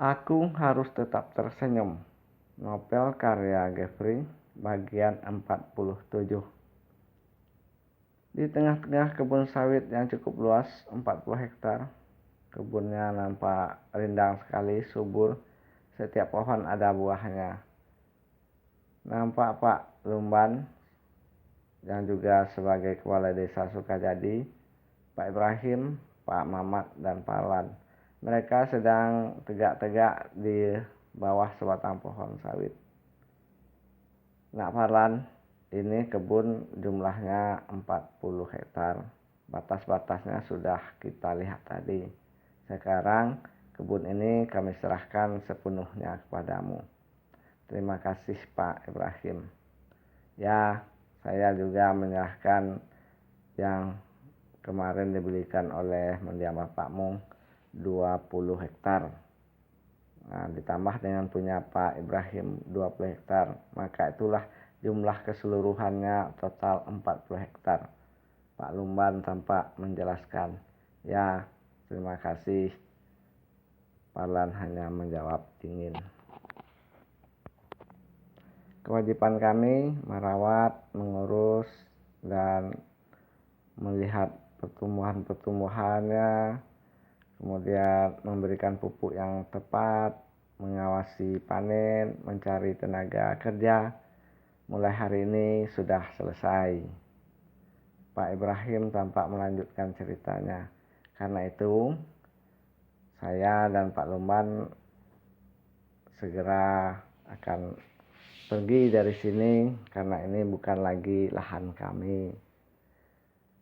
Aku harus tetap tersenyum. Novel karya Geoffrey, bagian 47. Di tengah-tengah kebun sawit yang cukup luas, 40 hektar, kebunnya nampak rindang sekali, subur. Setiap pohon ada buahnya. Nampak Pak Lumban yang juga sebagai kepala desa Sukajadi, Pak Ibrahim, Pak Mamat, dan Pak Lan. Mereka sedang tegak-tegak di bawah sebatang pohon sawit. Nak Farlan, ini kebun jumlahnya 40 hektar. Batas-batasnya sudah kita lihat tadi. Sekarang kebun ini kami serahkan sepenuhnya kepadamu. Terima kasih Pak Ibrahim. Ya, saya juga menyerahkan yang kemarin dibelikan oleh mendiang bapakmu 20 hektar. Nah, ditambah dengan punya Pak Ibrahim 20 hektar, maka itulah jumlah keseluruhannya total 40 hektar. Pak Lumban tampak menjelaskan. Ya, terima kasih. Parlan hanya menjawab dingin. Kewajiban kami merawat, mengurus, dan melihat pertumbuhan-pertumbuhannya, kemudian memberikan pupuk yang tepat, mengawasi panen, mencari tenaga kerja. Mulai hari ini sudah selesai. Pak Ibrahim tampak melanjutkan ceritanya. Karena itu, saya dan Pak Lumban segera akan pergi dari sini karena ini bukan lagi lahan kami.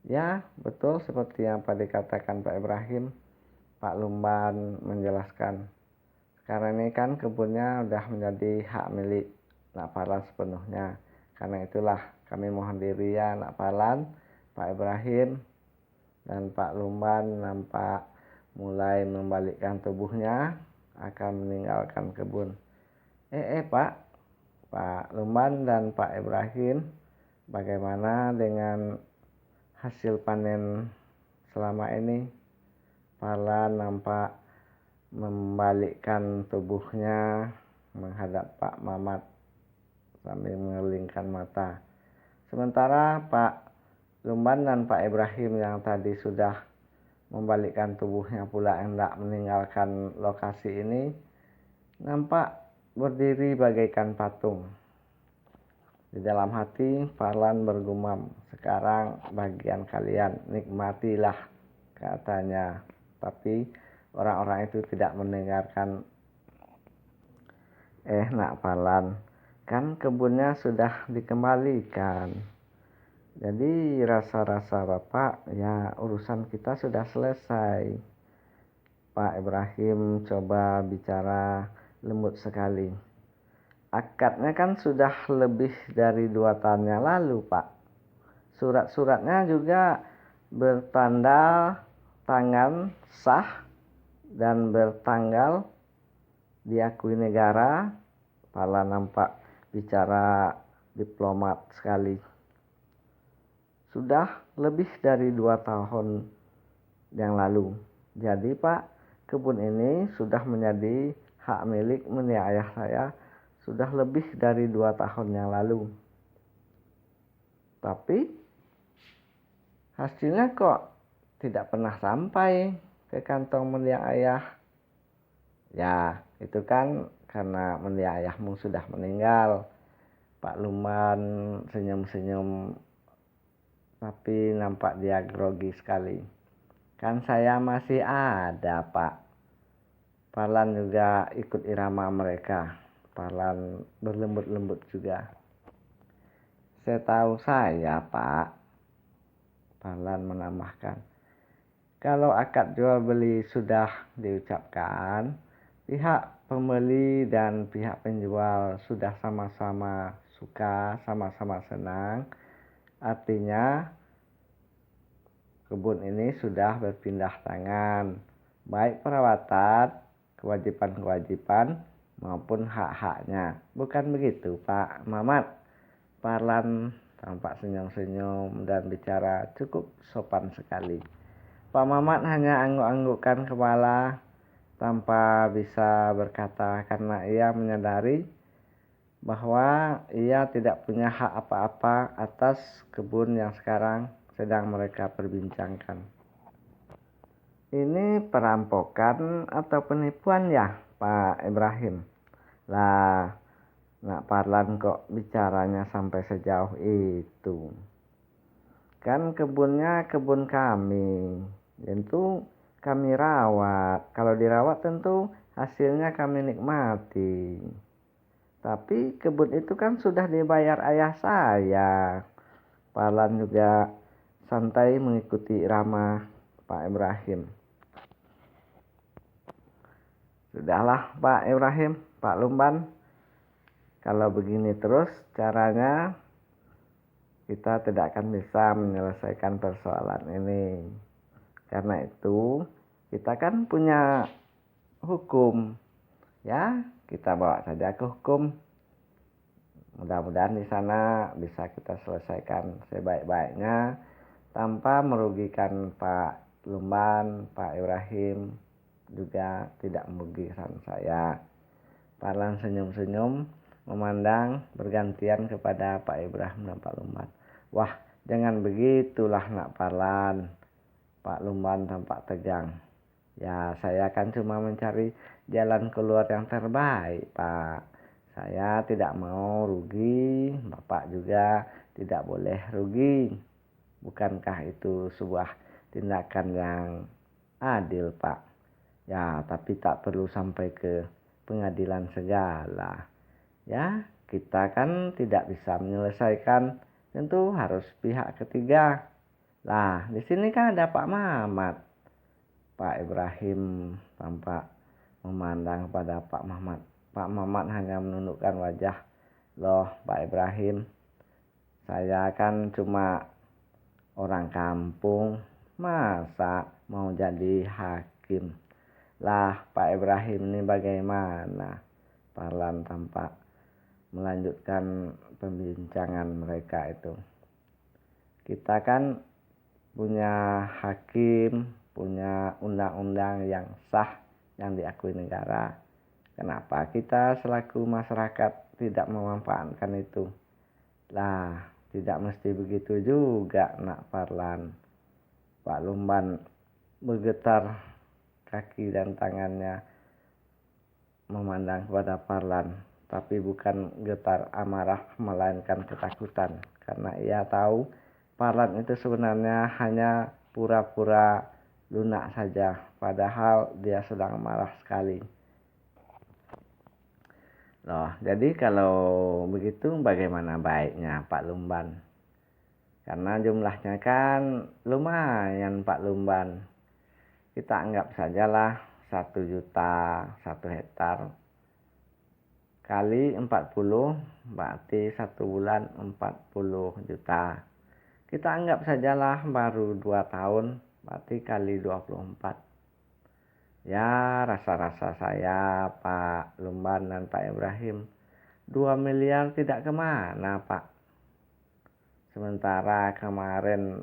Ya, betul seperti yang tadi dikatakan Pak Ibrahim. Pak Lumban menjelaskan, sekarang ini kan kebunnya sudah menjadi hak milik Nak Farlan sepenuhnya. Karena itulah kami mohon diri ya Nak Farlan, Pak Ibrahim, dan Pak Lumban nampak mulai membalikkan tubuhnya akan meninggalkan kebun. Pak Lumban dan Pak Ibrahim, bagaimana dengan hasil panen selama ini? Farlan nampak membalikkan tubuhnya menghadap Pak Mamat sambil mengerlingkan mata. Sementara Pak Lumban dan Pak Ibrahim yang tadi sudah membalikkan tubuhnya pula hendak meninggalkan lokasi ini, nampak berdiri bagaikan patung. Di dalam hati Farlan bergumam, sekarang bagian kalian, nikmatilah, katanya. Tapi orang-orang itu tidak mendengarkan. Nak Farlan, kan kebunnya sudah dikembalikan. Jadi rasa-rasa Bapak, ya urusan kita sudah selesai. Pak Ibrahim coba bicara lembut sekali. Akadnya kan sudah lebih dari 2 tahun yang lalu, Pak. Surat-suratnya juga bertanda tangan sah dan bertanggal diakui negara. Farlan nampak bicara diplomat sekali. Sudah lebih dari 2 tahun yang lalu. Jadi Pak, kebun ini sudah menjadi hak milik mendiang ayah saya sudah lebih dari 2 tahun yang lalu. Tapi hasilnya kok tidak pernah sampai ke kantong mendiang ayah. Ya, itu kan karena mendiang ayahmu sudah meninggal. Pak Lumban senyum-senyum, tapi nampak dia grogi sekali. Kan saya masih ada, Pak. Farlan juga ikut irama mereka. Farlan berlembut-lembut juga. Setahu saya, Pak, Farlan menambahkan, kalau akad jual beli sudah diucapkan, pihak pembeli dan pihak penjual sudah sama-sama suka, sama-sama senang. Artinya kebun ini sudah berpindah tangan, baik perawatan, kewajiban-kewajiban maupun hak-haknya. Bukan begitu Pak Mamat? Farlan tampak senyum-senyum dan bicara cukup sopan sekali. Pak Mamat hanya angguk-anggukkan kepala. tanpa bisa berkata karena ia menyadari bahwa ia tidak punya hak apa-apa atas kebun yang sekarang sedang mereka perbincangkan. Ini perampokan atau penipuan ya Pak Ibrahim? Lah, nak Parlan kok bicaranya sampai sejauh itu? Kan kebunnya kebun kami, tentu kami rawat. Kalau dirawat tentu hasilnya kami nikmati. Tapi kebun itu kan sudah dibayar ayah saya. Parlan juga santai mengikuti irama Pak Ibrahim. Sudahlah Pak Ibrahim, Pak Lumban. Kalau begini terus caranya, kita tidak akan bisa menyelesaikan persoalan ini. Karena itu kita kan punya hukum, ya kita bawa saja ke hukum. Mudah-mudahan di sana bisa kita selesaikan sebaik-baiknya tanpa merugikan Pak Lumban, Pak Ibrahim, juga tidak merugikan saya. Parlan senyum-senyum memandang bergantian kepada Pak Ibrahim dan Pak Lumban. Wah, jangan begitulah nak Parlan. Pak Lumban tampak tegang. Ya, saya kan cuma mencari jalan keluar yang terbaik, Pak. Saya tidak mau rugi, Bapak juga tidak boleh rugi. Bukankah itu sebuah tindakan yang adil, Pak? Ya, tapi tak perlu sampai ke pengadilan segala. Ya, kita kan tidak bisa menyelesaikan, tentu harus pihak ketiga. Lah, di sini kan ada Pak Mamat. Pak Ibrahim tampak memandang pada Pak Mamat. Pak Mamat hanya menundukkan wajah. Loh, Pak Ibrahim, saya kan cuma orang kampung, masa mau jadi hakim? Lah, Pak Ibrahim ini bagaimana? Parlan tampak melanjutkan pembincangan mereka itu. Kita kan punya hakim, punya undang-undang yang sah yang diakui negara. Kenapa kita selaku masyarakat tidak memanfaatkan itu? Lah, tidak mesti begitu juga nak Parlan. Pak Lumban bergetar kaki dan tangannya memandang kepada Parlan, tapi bukan getar amarah melainkan ketakutan, karena ia tahu Parlan itu sebenarnya hanya pura-pura lunak saja, padahal dia sedang marah sekali. Loh, jadi kalau begitu bagaimana baiknya Pak Lumban? Karena jumlahnya kan lumayan Pak Lumban. Kita anggap sajalah 1 juta 1 hektar kali 40 berarti 1 bulan 40 juta. Kita anggap sajalah baru 2 tahun berarti kali 24. Ya, rasa-rasa saya Pak Lumban dan Pak Ibrahim 2 miliar tidak kemana Pak. Sementara kemarin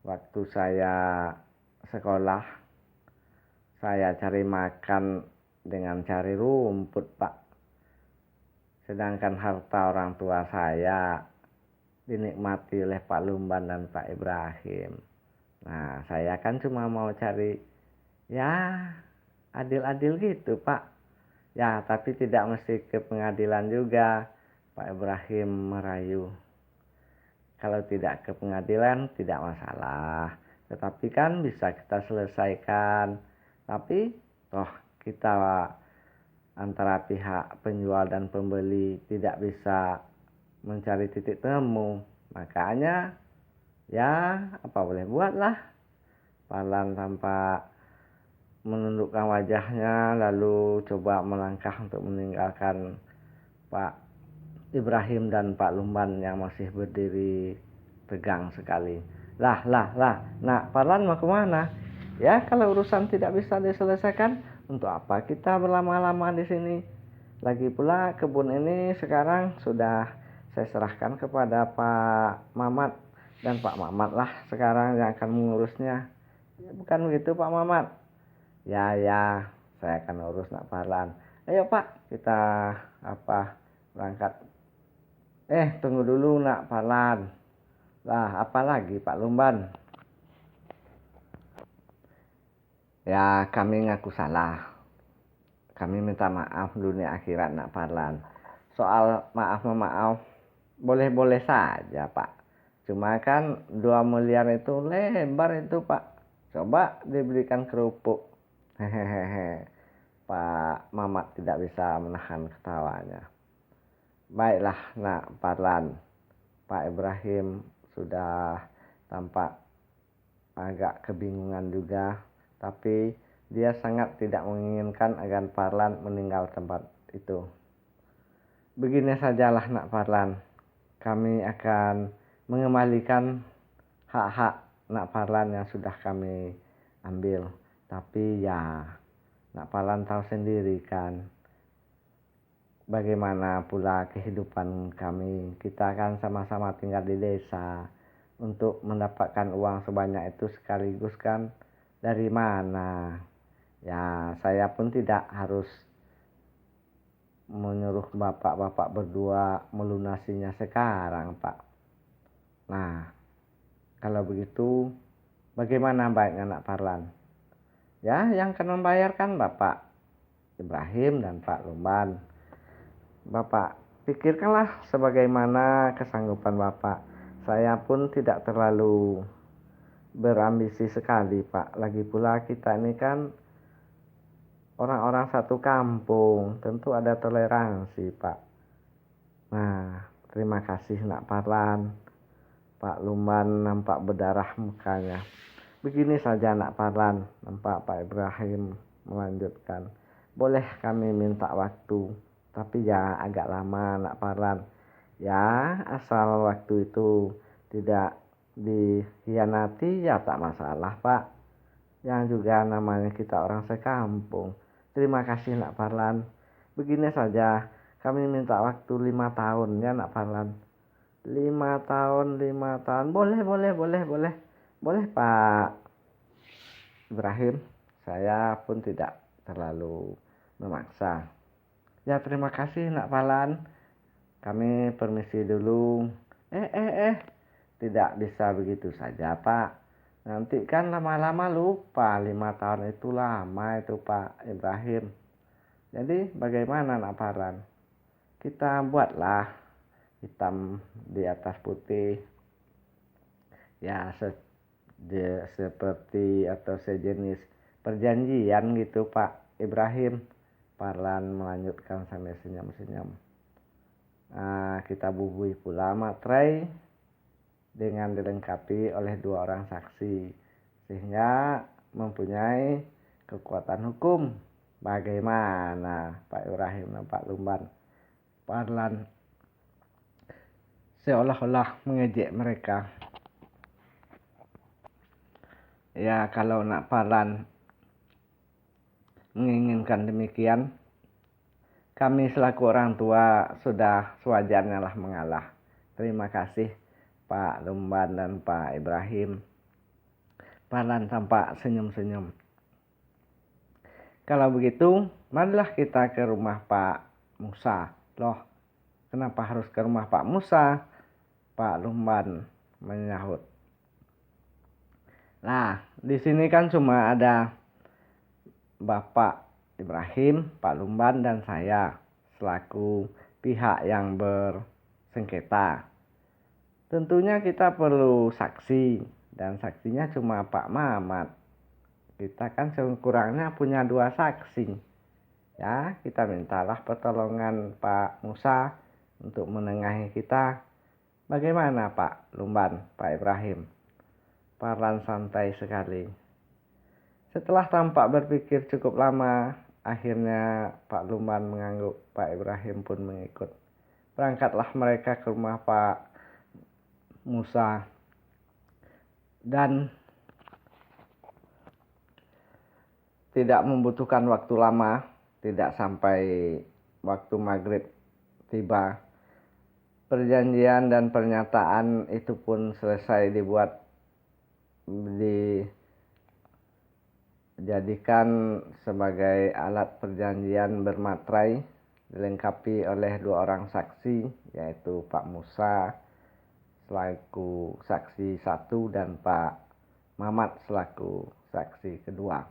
waktu saya sekolah, saya cari makan dengan cari rumput Pak. Sedangkan harta orang tua saya dinikmati oleh Pak Lumban dan Pak Ibrahim. Nah, saya kan cuma mau cari ya adil-adil gitu Pak. Ya, tapi tidak mesti ke pengadilan juga. Pak Ibrahim merayu. Kalau tidak ke pengadilan tidak masalah. Tetapi kan bisa kita selesaikan. Tapi toh kita antara pihak penjual dan pembeli tidak bisa mencari titik temu. Makanya ya apa boleh buatlah. Parlan tampak menundukkan wajahnya lalu coba melangkah untuk meninggalkan Pak Ibrahim dan Pak Lumban yang masih berdiri tegang sekali. Lah, nak Parlan mau kemana? Ya, kalau urusan tidak bisa diselesaikan, untuk apa kita berlama-lama di sini? Lagi pula kebun ini sekarang sudah saya serahkan kepada Pak Mamat, dan Pak Mamat lah sekarang yang akan mengurusnya. Ya, bukan begitu Pak Mamat? Ya, saya akan urus nak Parlan. Ayo Pak, kita berangkat. Tunggu dulu nak Parlan. Lah, apa lagi Pak Lumban? Ya, kami ngaku salah. Kami minta maaf dunia akhirat nak Parlan. Soal maaf, boleh-boleh saja Pak. Cuma kan 2 miliar itu lebar itu Pak. Coba diberikan kerupuk. Hehehe. Pak Mamat tidak bisa menahan ketawanya. Baiklah nak Parlan. Pak Ibrahim sudah tampak agak kebingungan juga. Tapi dia sangat tidak menginginkan agar Parlan meninggal tempat itu. Begini sajalah nak Parlan. Kami akan mengembalikan hak-hak nak Parlan yang sudah kami ambil. Tapi ya, nak Parlan tahu sendiri kan bagaimana pula kehidupan kami. Kita kan sama-sama tinggal di desa. Untuk mendapatkan uang sebanyak itu sekaligus kan dari mana? Ya, saya pun tidak harus menyuruh bapak-bapak berdua melunasinya sekarang, Pak. Nah, kalau begitu bagaimana baiknya nak Parlan? Ya, yang akan membayarkan Bapak Ibrahim dan Pak Lumban. Bapak pikirkanlah sebagaimana kesanggupan Bapak. Saya pun tidak terlalu berambisi sekali Pak. Lagi pula kita ini kan orang-orang satu kampung, tentu ada toleransi Pak. Nah, terima kasih nak Parlan. Pak Lumban nampak berdarah mukanya. Begini saja nak Parlan, nampak Pak Ibrahim melanjutkan. Boleh kami minta waktu, tapi ya agak lama nak Parlan. Ya, asal waktu itu tidak dikhianati ya tak masalah Pak. Yang juga namanya kita orang sekampung. Terima kasih nak Parlan. Begini saja, kami minta waktu 5 tahun ya nak Parlan. 5 tahun. Boleh Pak Ibrahim. Saya pun tidak terlalu memaksa. Ya terima kasih nak Parlan. Kami permisi dulu. Tidak bisa begitu saja Pak. Nanti kan lama-lama lupa. 5 tahun itu lama itu Pak Ibrahim. Jadi bagaimana nak Parlan? Kita buatlah hitam di atas putih. Ya seperti atau sejenis perjanjian gitu Pak Ibrahim. Parlan melanjutkan sambil senyum-senyum. Nah, kita bubui pula materai dengan dilengkapi oleh 2 orang saksi sehingga mempunyai kekuatan hukum. Bagaimana Pak Ibrahim dan Pak Lumban? Parlan seolah-olah mengejek mereka. Ya kalau nak Parlan menginginkan demikian, kami selaku orang tua sudah sewajarnya lah mengalah. Terima kasih Pak Lumban dan Pak Ibrahim. Parlan tampak senyum-senyum. Kalau begitu, marilah kita ke rumah Pak Musa. Loh, kenapa harus ke rumah Pak Musa? Pak Lumban menyahut. Nah, di sini kan cuma ada Bapak Ibrahim, Pak Lumban dan saya selaku pihak yang bersengketa. Tentunya kita perlu saksi dan saksinya cuma Pak Mamat. Kita kan sekurangnya punya 2 saksi. Ya, kita mintalah pertolongan Pak Musa untuk menengahi kita. Bagaimana Pak Lumban, Pak Ibrahim? Parlan santai sekali. Setelah tampak berpikir cukup lama, akhirnya Pak Lumban mengangguk, Pak Ibrahim pun mengikut. Berangkatlah mereka ke rumah Pak Musa. Dan tidak membutuhkan waktu lama, tidak sampai waktu maghrib tiba. Perjanjian dan pernyataan itu pun selesai dibuat jadikan sebagai alat perjanjian bermaterai, dilengkapi oleh 2 orang saksi, yaitu Pak Musa selaku saksi 1 dan Pak Mamat selaku saksi kedua.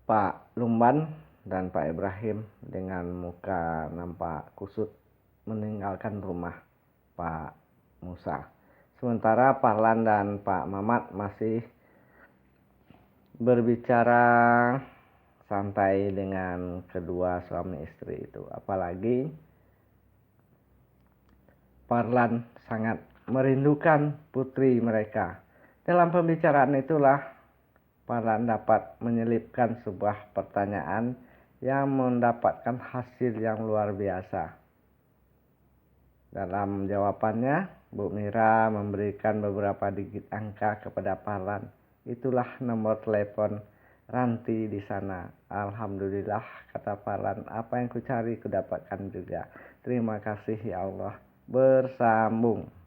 Pak Lumban dan Pak Ibrahim dengan muka nampak kusut meninggalkan rumah Pak Musa. Sementara Parlan dan Pak Mamat masih berbicara santai dengan kedua suami istri itu. Apalagi Parlan sangat merindukan putri mereka. Dalam pembicaraan itulah Parlan dapat menyelipkan sebuah pertanyaan yang mendapatkan hasil yang luar biasa. Dalam jawabannya, Bu Mira memberikan beberapa digit angka kepada Parlan. Itulah nomor telepon Ranti di sana. Alhamdulillah, kata Parlan, apa yang kucari kudapatkan juga. Terima kasih ya Allah. Bersambung.